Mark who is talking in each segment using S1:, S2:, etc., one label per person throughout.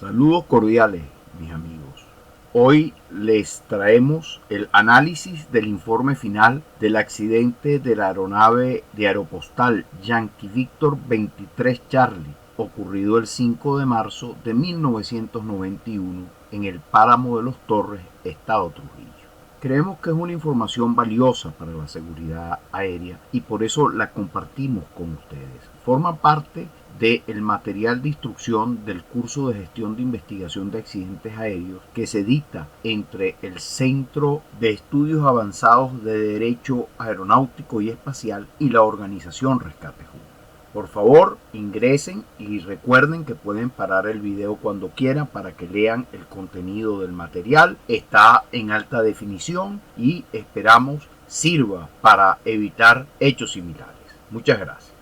S1: Saludos cordiales, mis amigos. Hoy les traemos el análisis del informe final del accidente de la aeronave de Aeropostal Yankee Victor 23 Charlie, ocurrido el 5 de marzo de 1991 en el Páramo de los Torres, Estado Trujillo. Creemos que es una información valiosa para la seguridad aérea y por eso la compartimos con ustedes. Forma parte del material de instrucción del curso de gestión de investigación de accidentes aéreos que se dicta entre el Centro de Estudios Avanzados de Derecho Aeronáutico y Espacial y la organización Rescate Joven. Por favor, ingresen y recuerden que pueden parar el video cuando quieran para que lean el contenido del material. Está en alta definición y esperamos sirva para evitar hechos similares. Muchas gracias.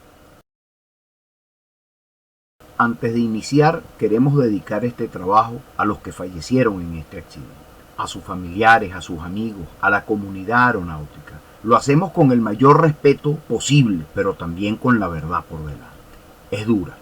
S1: Antes de iniciar, queremos dedicar este trabajo a los que fallecieron en este accidente, a sus familiares, a sus amigos, a la comunidad aeronáutica. Lo hacemos con el mayor respeto posible, pero también con la verdad por delante. Es dura,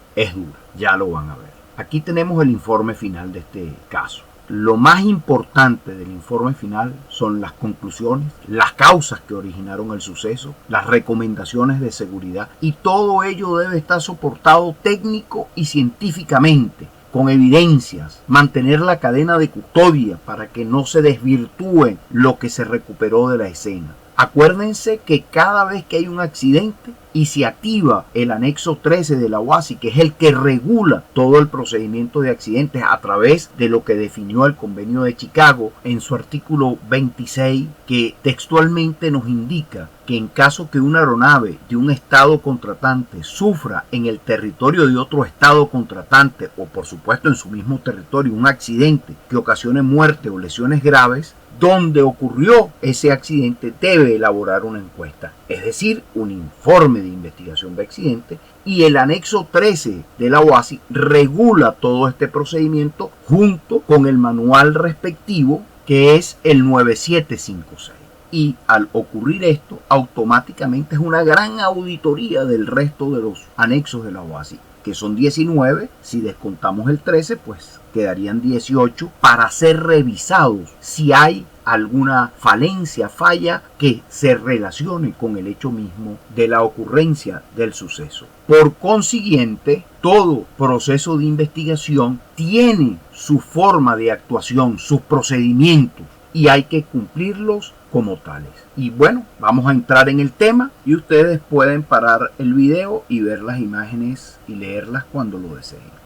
S1: ya lo van a ver. Aquí tenemos el informe final de este caso. Lo más importante del informe final son las conclusiones, las causas que originaron el suceso, las recomendaciones de seguridad y todo ello debe estar soportado técnico y científicamente, con evidencias, mantener la cadena de custodia para que no se desvirtúe lo que se recuperó de la escena. Acuérdense que cada vez que hay un accidente y se activa el anexo 13 de la OASI, que es el que regula todo el procedimiento de accidentes a través de lo que definió el Convenio de Chicago en su artículo 26, que textualmente nos indica que en caso que una aeronave de un estado contratante sufra en el territorio de otro estado contratante o por supuesto en su mismo territorio un accidente que ocasione muerte o lesiones graves, donde ocurrió ese accidente debe elaborar una encuesta, es decir, un informe de investigación de accidente, y el anexo 13 de la OASI regula todo este procedimiento junto con el manual respectivo que es el 9756. Y al ocurrir esto, automáticamente es una gran auditoría del resto de los anexos de la OASI, que son 19, si descontamos el 13, pues quedarían 18 para ser revisados si hay alguna falencia, falla que se relacione con el hecho mismo de la ocurrencia del suceso. Por consiguiente, todo proceso de investigación tiene su forma de actuación, sus procedimientos, y hay que cumplirlos como tales. Y bueno, vamos a entrar en el tema y ustedes pueden parar el video y ver las imágenes y leerlas cuando lo deseen.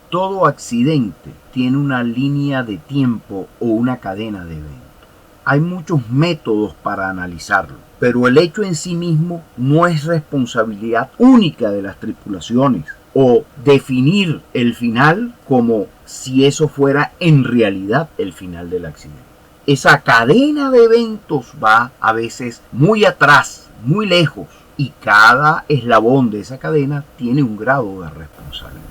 S1: Todo accidente tiene una línea de tiempo o una cadena de eventos. Hay muchos métodos para analizarlo, pero el hecho en sí mismo no es responsabilidad única de las tripulaciones o definir el final como si eso fuera en realidad el final del accidente. Esa cadena de eventos va a veces muy atrás, muy lejos, y cada eslabón de esa cadena tiene un grado de responsabilidad.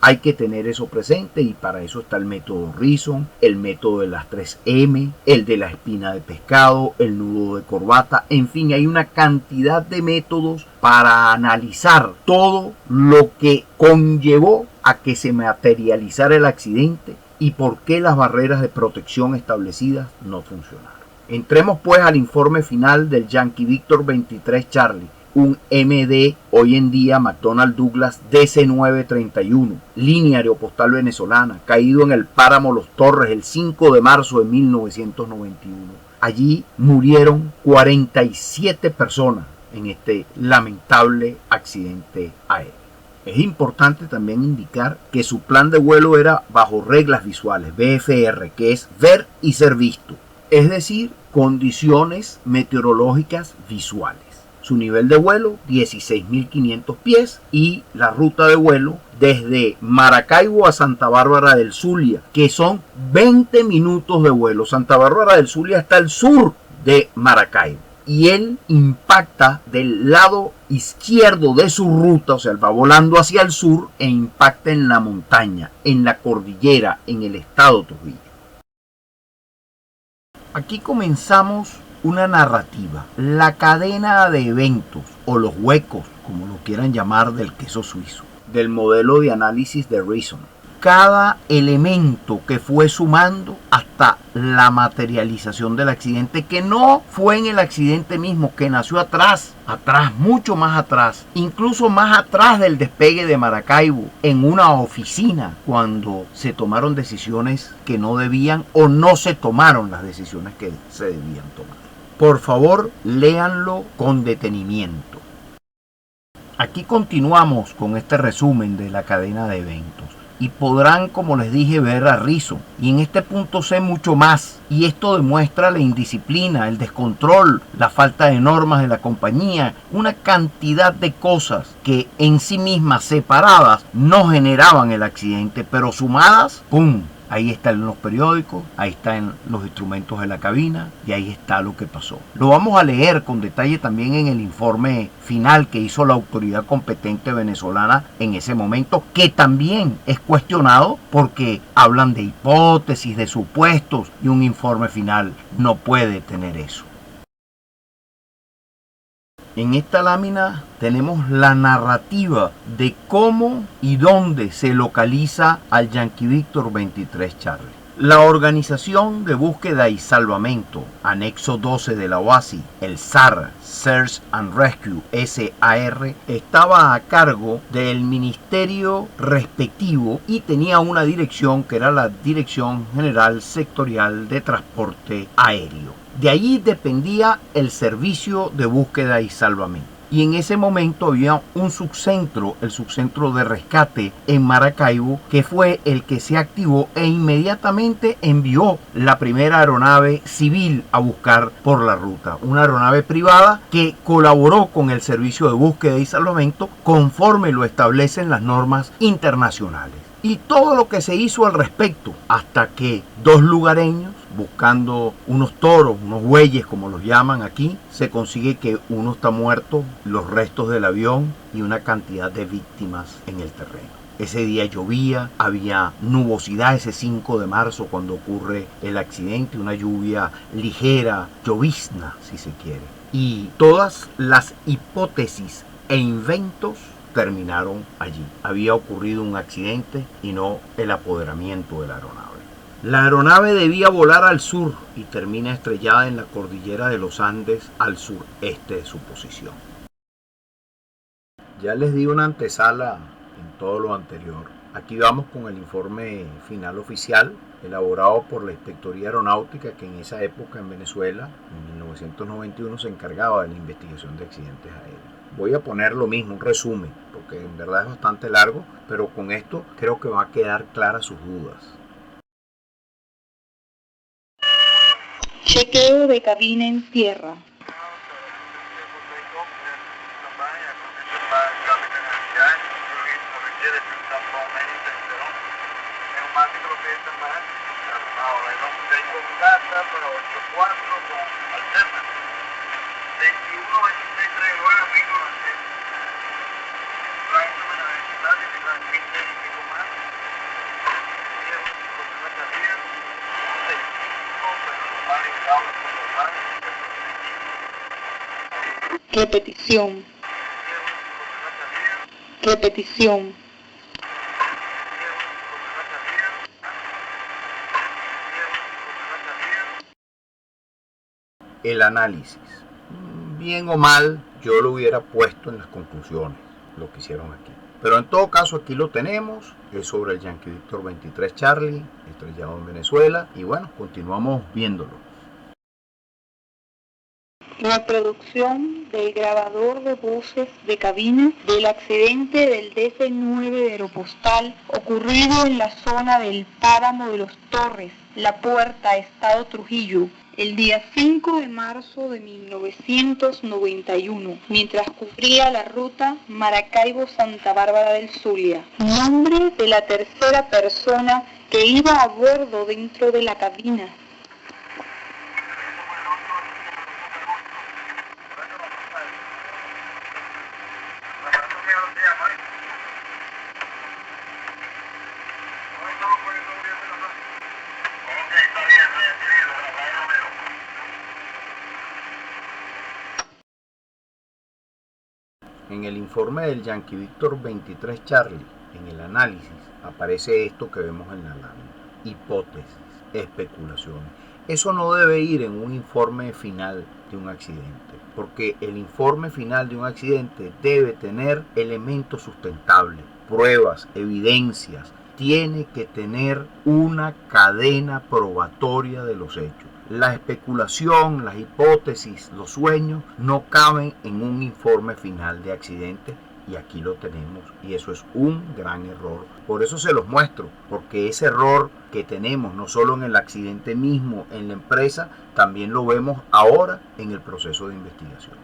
S1: Hay que tener eso presente y para eso está el método Reason, el método de las 3M, el de la espina de pescado, el nudo de corbata, en fin, hay una cantidad de métodos para analizar todo lo que conllevó a que se materializara el accidente y por qué las barreras de protección establecidas no funcionaron. Entremos pues al informe final del Yankee Victor 23 Charlie, un MD hoy en día McDonnell Douglas DC-931, línea aeropostal venezolana, caído en el Páramo Los Torres el 5 de marzo de 1991. Allí murieron 47 personas en este lamentable accidente aéreo. Es importante también indicar que su plan de vuelo era bajo reglas visuales, VFR, que es ver y ser visto, es decir, condiciones meteorológicas visuales. Su nivel de vuelo, 16.500 pies, y la ruta de vuelo desde Maracaibo a Santa Bárbara del Zulia, que son 20 minutos de vuelo. Santa Bárbara del Zulia está al sur de Maracaibo. Y él impacta del lado izquierdo de su ruta, o sea, él va volando hacia el sur e impacta en la montaña, en la cordillera, en el estado Trujillo. Aquí comenzamos una narrativa, la cadena de eventos o los huecos, como lo quieran llamar, del queso suizo, del modelo de análisis de Reason. cada elemento que fue sumando hasta la materialización del accidente, que no fue en el accidente mismo, que nació atrás, mucho más atrás, incluso más atrás del despegue de Maracaibo, en una oficina, cuando se tomaron decisiones que no debían o no se tomaron las decisiones que se debían tomar. Por favor, léanlo con detenimiento. Aquí continuamos con este resumen de la cadena de eventos. Y podrán, como les dije, ver a Rizzo. Y en este punto sé mucho más. Y esto demuestra la indisciplina, el descontrol, la falta de normas de la compañía, una cantidad de cosas que en sí mismas, separadas, no generaban el accidente, pero sumadas, ¡pum! Ahí está en los periódicos, ahí está en los instrumentos de la cabina y ahí está lo que pasó. Lo vamos a leer con detalle también en el informe final que hizo la autoridad competente venezolana en ese momento, que también es cuestionado porque hablan de hipótesis, de supuestos, y un informe final no puede tener eso. En esta lámina tenemos la narrativa de cómo y dónde se localiza al Yankee Víctor 23 Charlie. La Organización de Búsqueda y Salvamento, anexo 12 de la OASI, el SAR, Search and Rescue, SAR, estaba a cargo del ministerio respectivo y tenía una dirección que era la Dirección General Sectorial de Transporte Aéreo. De allí dependía el servicio de búsqueda y salvamento. Y en ese momento había un subcentro, el subcentro de rescate en Maracaibo, que fue el que se activó e inmediatamente envió la primera aeronave civil a buscar por la ruta. Una aeronave privada que colaboró con el servicio de búsqueda y salvamento conforme lo establecen las normas internacionales. Y todo lo que se hizo al respecto, hasta que dos lugareños, buscando unos toros, unos bueyes como los llaman aquí, se consigue que uno está muerto, los restos del avión y una cantidad de víctimas en el terreno. Ese día llovía, había nubosidad ese 5 de marzo cuando ocurre el accidente, una lluvia ligera, llovizna si se quiere. Y todas las hipótesis e inventos terminaron allí. Había ocurrido un accidente y no el apoderamiento de la aeronave. La aeronave debía volar al sur y termina estrellada en la cordillera de los Andes al sureste de su posición. Ya les di una antesala en todo lo anterior. Aquí vamos con el informe final oficial elaborado por la Inspectoría Aeronáutica, que en esa época en Venezuela, en 1991, se encargaba de la investigación de accidentes aéreos. Voy a poner lo mismo, un resumen, porque en verdad es bastante largo, pero con esto creo que va a quedar claras sus dudas.
S2: Chequeo de cabina en tierra. Repetición. Repetición.
S1: El análisis. Bien o mal, yo lo hubiera puesto en las conclusiones, lo que hicieron aquí. Pero en todo caso aquí lo tenemos, es sobre el Yankee Víctor 23 Charlie, estrellado en Venezuela, y bueno, continuamos viéndolo.
S2: Reproducción del grabador de voces de cabina del accidente del DC-9 de Aeropostal ocurrido en la zona del Páramo de los Torres, La Puerta, Estado Trujillo, el día 5 de marzo de 1991, mientras cubría la ruta Maracaibo-Santa Bárbara del Zulia. Nombre de la tercera persona que iba a bordo dentro de la cabina.
S1: En el informe del Yankee Víctor 23 Charlie, En el análisis aparece esto que vemos en la lámina: hipótesis, especulaciones. Eso no debe ir en un informe final de un accidente, porque el informe final de un accidente debe tener elementos sustentables, pruebas, evidencias. Tiene que tener una cadena probatoria de los hechos. La especulación, las hipótesis, los sueños no caben en un informe final de accidente, y aquí lo tenemos, y eso es un gran error. Por eso se los muestro, porque ese error que tenemos no solo en el accidente mismo, en la empresa, también lo vemos ahora en el proceso de investigación.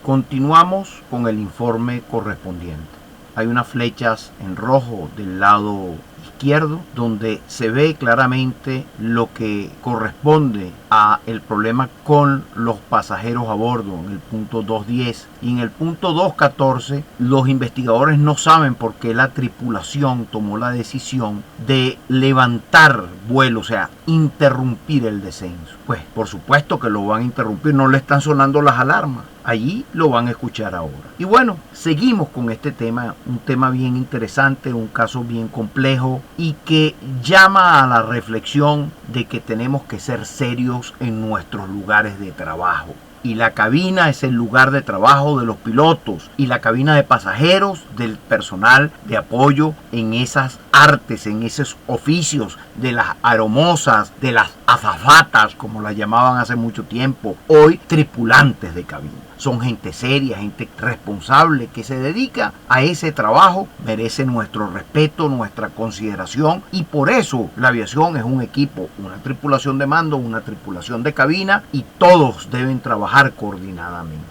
S1: Continuamos con el informe correspondiente. Hay unas flechas en rojo del lado izquierdo donde se ve claramente lo que corresponde a el problema con los pasajeros a bordo en el punto 2.10, y en el punto 2.14 los investigadores no saben por qué la tripulación tomó la decisión de levantar vuelo, o sea, interrumpir el descenso. Pues por supuesto que lo van a interrumpir, no le están sonando las alarmas. Allí lo van a escuchar ahora. Y bueno, seguimos con este tema, un tema bien interesante, un caso bien complejo y que llama a la reflexión de que tenemos que ser serios en nuestros lugares de trabajo. Y la cabina es el lugar de trabajo de los pilotos, y la cabina de pasajeros del personal de apoyo en esas artes, en esos oficios de las aeromosas, de las azafatas, como las llamaban hace mucho tiempo, hoy tripulantes de cabina. Son gente seria, gente responsable que se dedica a ese trabajo, merece nuestro respeto, nuestra consideración, y por eso la aviación es un equipo, una tripulación de mando, una tripulación de cabina, y todos deben trabajar coordinadamente.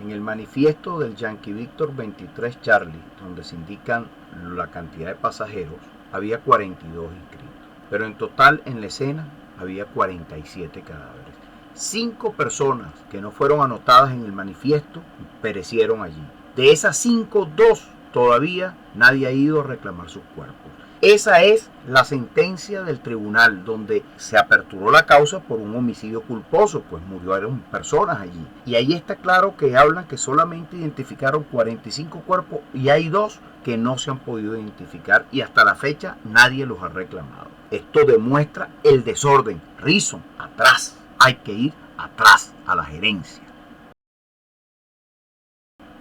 S1: En el manifiesto del Yankee Victor 23 Charlie, donde se indican la cantidad de pasajeros, había 42 inscritos, pero en total en la escena había 47 cadáveres. 5 personas que no fueron anotadas en el manifiesto perecieron allí. De esas 5, 2 todavía nadie ha ido a reclamar sus cuerpos. Esa es la sentencia del tribunal, donde se aperturó la causa por un homicidio culposo, pues murieron personas allí. Y ahí está claro que hablan que solamente identificaron 45 cuerpos y hay 2 que no se han podido identificar, y hasta la fecha nadie los ha reclamado. Esto demuestra el desorden. Reason, atrás. Hay que ir atrás a la gerencia.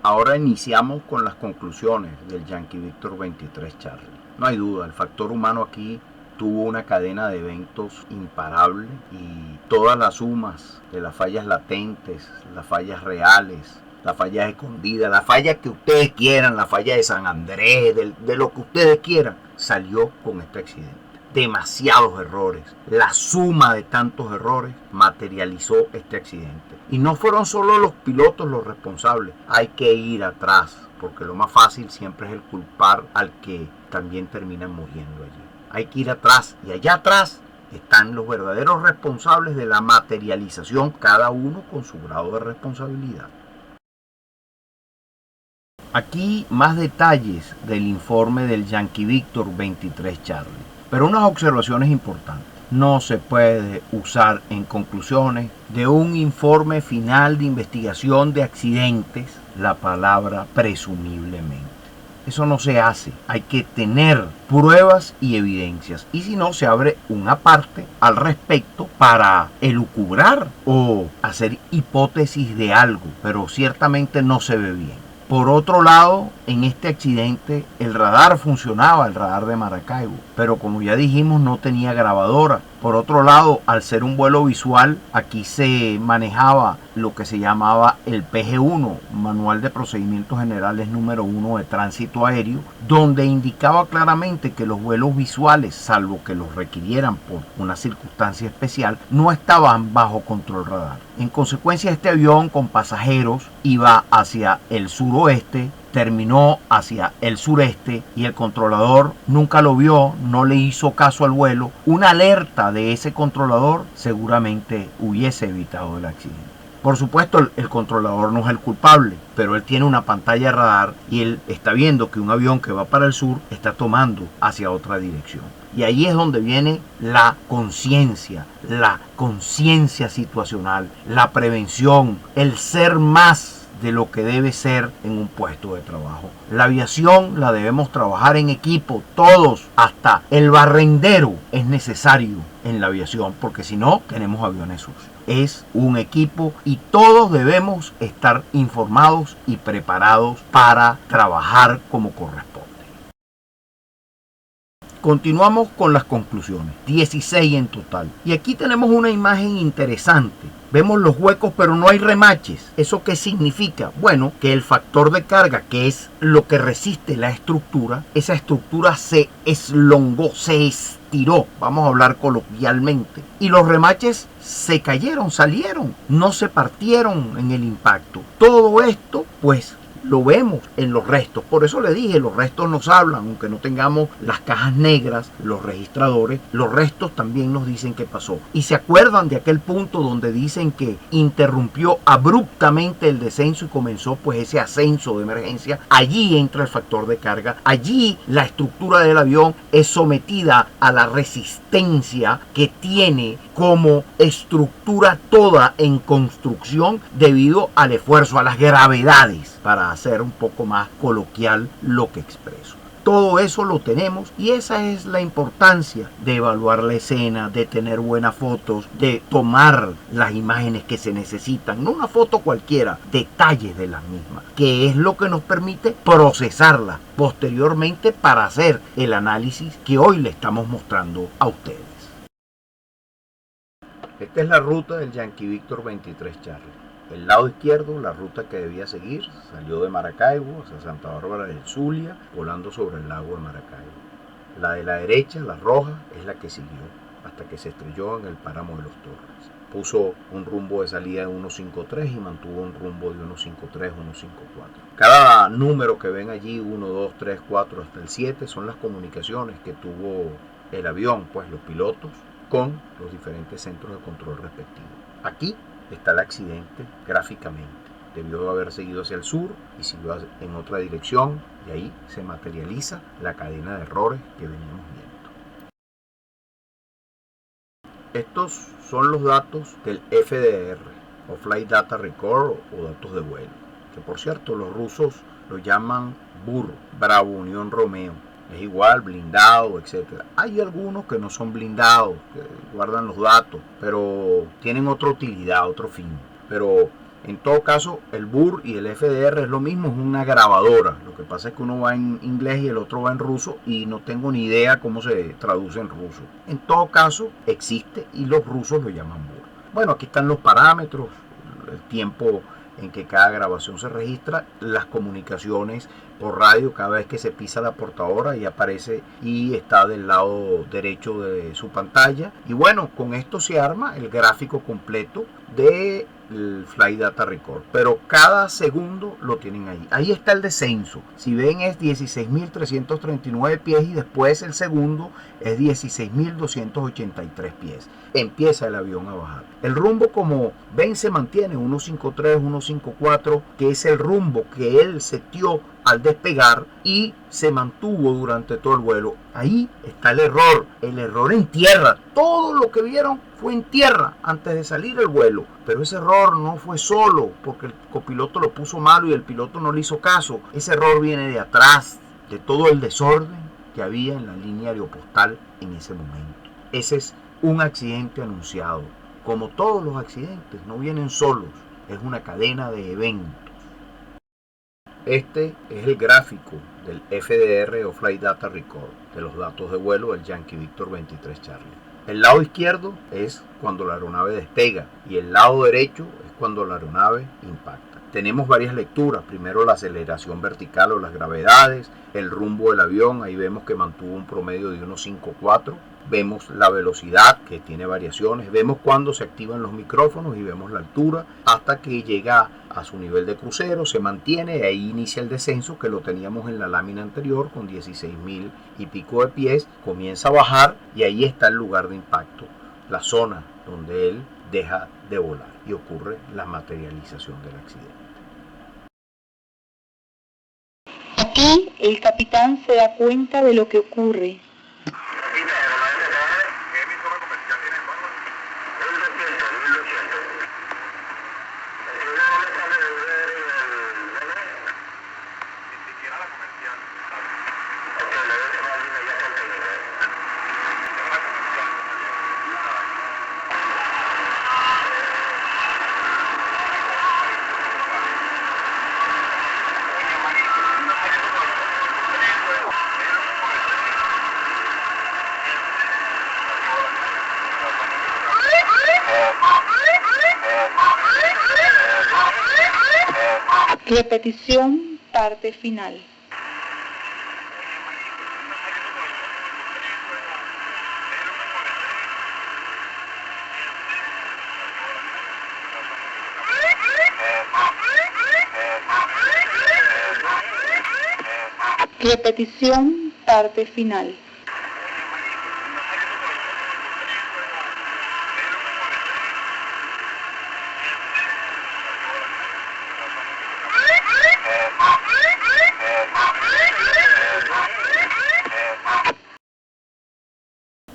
S1: Ahora iniciamos con las conclusiones del Yankee Victor 23 Charlie. No hay duda, el factor humano aquí tuvo una cadena de eventos imparable, y todas las sumas de las fallas latentes, las fallas reales, las fallas escondidas, la falla que ustedes quieran, la falla de San Andrés, de lo que ustedes quieran, salió con este accidente. Demasiados errores, la suma de tantos errores materializó este accidente. Y no fueron solo los pilotos los responsables, hay que ir atrás, porque lo más fácil siempre es el culpar al que también termina muriendo allí. Hay que ir atrás, y allá atrás están los verdaderos responsables de la materialización, cada uno con su grado de responsabilidad. Aquí más detalles del informe del Yankee Victor 23 Charlie. Pero unas observaciones importantes. No se puede usar en conclusiones de un informe final de investigación de accidentes la palabra presumiblemente. Eso no se hace. Hay que tener pruebas y evidencias. Y si no, se abre una parte al respecto para elucubrar o hacer hipótesis de algo. Pero ciertamente no se ve bien. Por otro lado, en este accidente el radar funcionaba, el radar de Maracaibo, pero como ya dijimos no tenía grabadora. Por otro lado, al ser un vuelo visual, aquí se manejaba lo que se llamaba el PG1, Manual de Procedimientos Generales número 1 de Tránsito Aéreo, donde indicaba claramente que los vuelos visuales, salvo que los requirieran por una circunstancia especial, no estaban bajo control radar. En consecuencia, este avión con pasajeros iba hacia el suroeste, terminó hacia el sureste, y el controlador nunca lo vio, no le hizo caso al vuelo. Una alerta de ese controlador seguramente hubiese evitado el accidente. Por supuesto, el controlador no es el culpable, pero él tiene una pantalla de radar y él está viendo que un avión que va para el sur está tomando hacia otra dirección. Y ahí es donde viene la conciencia situacional, la prevención, el ser más de lo que debe ser en un puesto de trabajo. La aviación la debemos trabajar en equipo, todos, hasta el barrendero es necesario en la aviación, porque si no, tenemos aviones sucios. Es un equipo y todos debemos estar informados y preparados para trabajar como corresponde. Continuamos con las conclusiones, 16 en total. Y aquí tenemos una imagen interesante. Vemos los huecos, pero no hay remaches. ¿Eso qué significa? Bueno, que el factor de carga, que es lo que resiste la estructura, esa estructura se eslongó, se estiró, vamos a hablar coloquialmente. Y los remaches se cayeron, salieron, no se partieron en el impacto. Todo esto, pues, lo vemos en los restos. Por eso le dije, los restos nos hablan, aunque no tengamos las cajas negras, los registradores, los restos también nos dicen qué pasó. Y se acuerdan de aquel punto donde dicen que interrumpió abruptamente el descenso y comenzó pues ese ascenso de emergencia. Allí entra el factor de carga. Allí la estructura del avión es sometida a la resistencia que tiene como estructura toda en construcción debido al esfuerzo, a las gravedades, para hacer un poco más coloquial lo que expreso. Todo eso lo tenemos y esa es la importancia de evaluar la escena, de tener buenas fotos, de tomar las imágenes que se necesitan, no una foto cualquiera, detalles de las mismas, que es lo que nos permite procesarlas posteriormente para hacer el análisis que hoy le estamos mostrando a ustedes. Esta es la ruta del Yankee Víctor 23 Charlie. El lado izquierdo, la ruta que debía seguir, salió de Maracaibo hacia Santa Bárbara del Zulia, volando sobre el lago de Maracaibo. La de la derecha, la roja, es la que siguió, hasta que se estrelló en el páramo de los Torres. Puso un rumbo de salida de 153 y mantuvo un rumbo de 153, 154. Cada número que ven allí, 1, 2, 3, 4 hasta el 7, son las comunicaciones que tuvo el avión, pues los pilotos, con los diferentes centros de control respectivos. Aquí está el accidente gráficamente. Debió haber seguido hacia el sur y siguió en otra dirección y ahí se materializa la cadena de errores que veníamos viendo. Estos son los datos del FDR o Flight Data Record o datos de vuelo, que por cierto los rusos lo llaman BUR, Bravo Unión Romeo. Es igual, blindado, etc. Hay algunos que no son blindados, que guardan los datos, pero tienen otra utilidad, otro fin. Pero en todo caso, el BUR y el FDR es lo mismo, es una grabadora. Lo que pasa es que uno va en inglés y el otro va en ruso y no tengo ni idea cómo se traduce en ruso. En todo caso, existe y los rusos lo llaman BUR. Bueno, aquí están los parámetros, el tiempo en que cada grabación se registra, las comunicaciones por radio cada vez que se pisa la portadora y aparece y está del lado derecho de su pantalla. Y bueno, con esto se arma el gráfico completo del Flight Data Record, pero cada segundo lo tienen ahí. Ahí está el descenso. Si ven es 16.339 pies y después el segundo es 16.283 pies. Empieza el avión a bajar. El rumbo, como ven, se mantiene 153, 154, que es el rumbo que él setió al despegar y se mantuvo durante todo el vuelo. Ahí está el error en tierra. Todo lo que vieron fue en tierra antes de salir el vuelo, pero ese error no fue solo porque el copiloto lo puso malo y el piloto no le hizo caso. Ese error viene de atrás, de todo el desorden que había en la línea aeropostal en ese momento. Ese es un accidente anunciado. Como todos los accidentes, no vienen solos, es una cadena de eventos. Este es el gráfico del FDR o Flight Data Record, de los datos de vuelo del Yankee Víctor 23 Charlie. El lado izquierdo es cuando la aeronave despega y el lado derecho es cuando la aeronave impacta. Tenemos varias lecturas, primero la aceleración vertical o las gravedades, el rumbo del avión, ahí vemos que mantuvo un promedio de 1.54, vemos la velocidad que tiene variaciones, vemos cuando se activan los micrófonos y vemos la altura hasta que llega a su nivel de crucero, se mantiene y ahí inicia el descenso que lo teníamos en la lámina anterior con 16.000 y pico de pies, comienza a bajar y ahí está el lugar de impacto, la zona donde él deja de volar y ocurre la materialización del accidente.
S2: Aquí el capitán se da cuenta de lo que ocurre. Repetición, parte final. Repetición, parte final.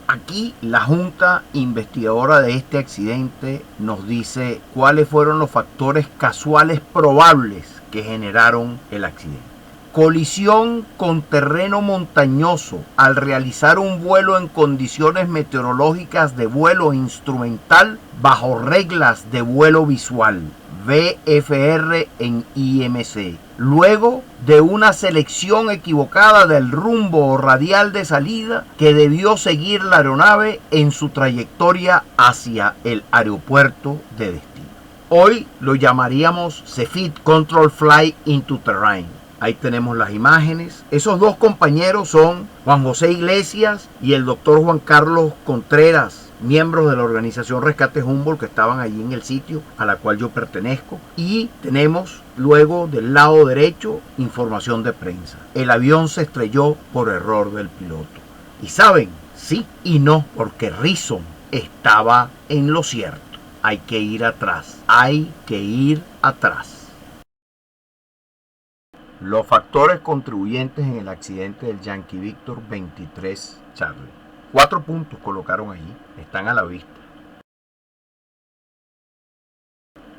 S1: Aquí la Junta Investigadora de este accidente nos dice cuáles fueron los factores casuales probables que generaron el accidente. Colisión con terreno montañoso al realizar un vuelo en condiciones meteorológicas de vuelo instrumental bajo reglas de vuelo visual, VFR en IMC. Luego de una selección equivocada del rumbo radial de salida que debió seguir la aeronave en su trayectoria hacia el aeropuerto de destino. Hoy lo llamaríamos CFIT Control Flight into Terrain. Ahí tenemos las imágenes. Esos dos compañeros son Juan José Iglesias y el doctor Juan Carlos Contreras, miembros de la organización Rescate Humboldt que estaban allí en el sitio a la cual yo pertenezco. Y tenemos luego del lado derecho información de prensa. El avión se estrelló por error del piloto. Y saben, sí y no, porque Reason estaba en lo cierto. Hay que ir atrás. Hay que ir atrás. Los factores contribuyentes en el accidente del Yankee Victor 23 Charlie. 4 puntos colocaron allí, están a la vista.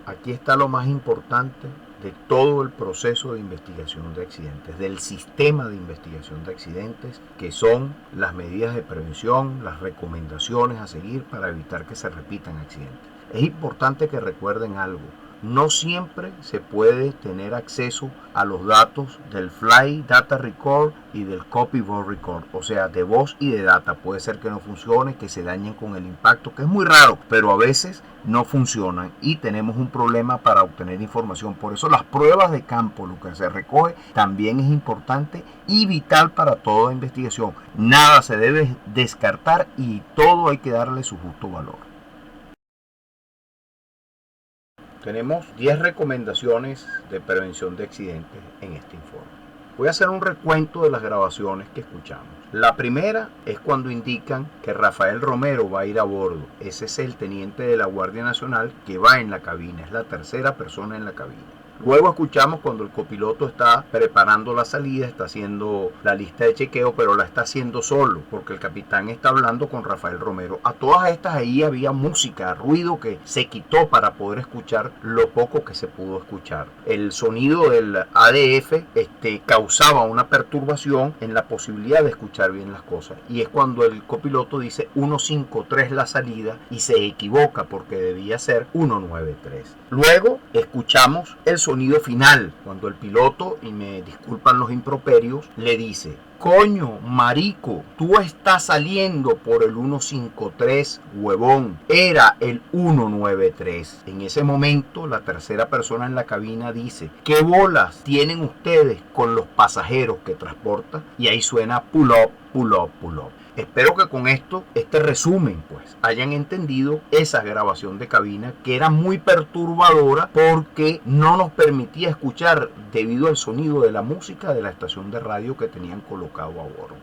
S1: Aquí está lo más importante de todo el proceso de investigación de accidentes, del sistema de investigación de accidentes, que son las medidas de prevención, las recomendaciones a seguir para evitar que se repitan accidentes. Es importante que recuerden algo. No siempre se puede tener acceso a los datos del Flight Data Record y del Copy Board Record, o sea, de voz y de data. Puede ser que no funcione, que se dañen con el impacto, que es muy raro, pero a veces no funcionan y tenemos un problema para obtener información. Por eso las pruebas de campo, lo que se recoge, también es importante y vital para toda investigación. Nada se debe descartar y todo hay que darle su justo valor. Tenemos 10 recomendaciones de prevención de accidentes en este informe. Voy a hacer un recuento de las grabaciones que escuchamos. La primera es cuando indican que Rafael Romero va a ir a bordo. Ese es el teniente de la Guardia Nacional que va en la cabina, es la tercera persona en la cabina. Luego escuchamos cuando el copiloto está preparando la salida, está haciendo la lista de chequeo, pero la está haciendo solo, porque el capitán está hablando con Rafael Romero. A todas estas ahí había música, ruido que se quitó para poder escuchar lo poco que se pudo escuchar. El sonido del ADF causaba una perturbación en la posibilidad de escuchar bien las cosas. Y es cuando el copiloto dice 153 la salida y se equivoca porque debía ser 193. Luego escuchamos el sonido final, cuando el piloto, y me disculpan los improperios, le dice: coño, marico, tú estás saliendo por el 153, huevón. Era el 193. En ese momento, la tercera persona en la cabina dice: ¿qué bolas tienen ustedes con los pasajeros que transportan? Y ahí suena pull up, pull up, pull up. Espero que con esto, este resumen, pues, hayan entendido esa grabación de cabina que era muy perturbadora porque no nos permitía escuchar debido al sonido de la música de la estación de radio que tenían colocado a bordo.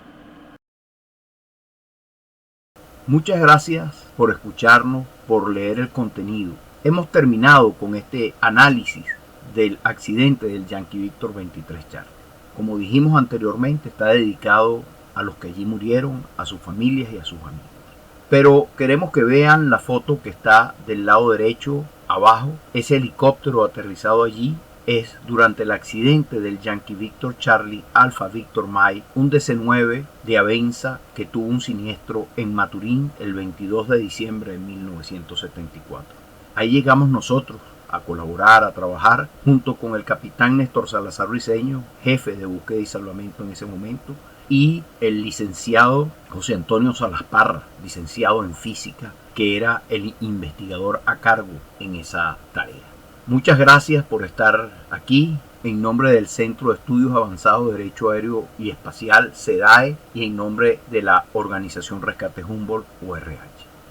S1: Muchas gracias por escucharnos, por leer el contenido. Hemos terminado con este análisis del accidente del Yankee Victor 23 Charlie. Como dijimos anteriormente, está dedicado a los que allí murieron, a sus familias y a sus amigos. Pero queremos que vean la foto que está del lado derecho abajo. Ese helicóptero aterrizado allí es durante el accidente del Yankee Victor Charlie Alpha Victor Mike, un DC-9 de Avenza que tuvo un siniestro en Maturín el 22 de diciembre de 1974. Ahí llegamos nosotros a colaborar, a trabajar junto con el capitán Néstor Salazar Briceño, jefe de búsqueda y salvamento en ese momento, y el licenciado José Antonio Salas Parra, licenciado en física, que era el investigador a cargo en esa tarea. Muchas gracias por estar aquí en nombre del Centro de Estudios Avanzados de Derecho Aéreo y Espacial, CEDAE, y en nombre de la Organización Rescate Humboldt, ORH.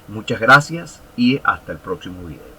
S1: Muchas gracias y hasta el próximo video.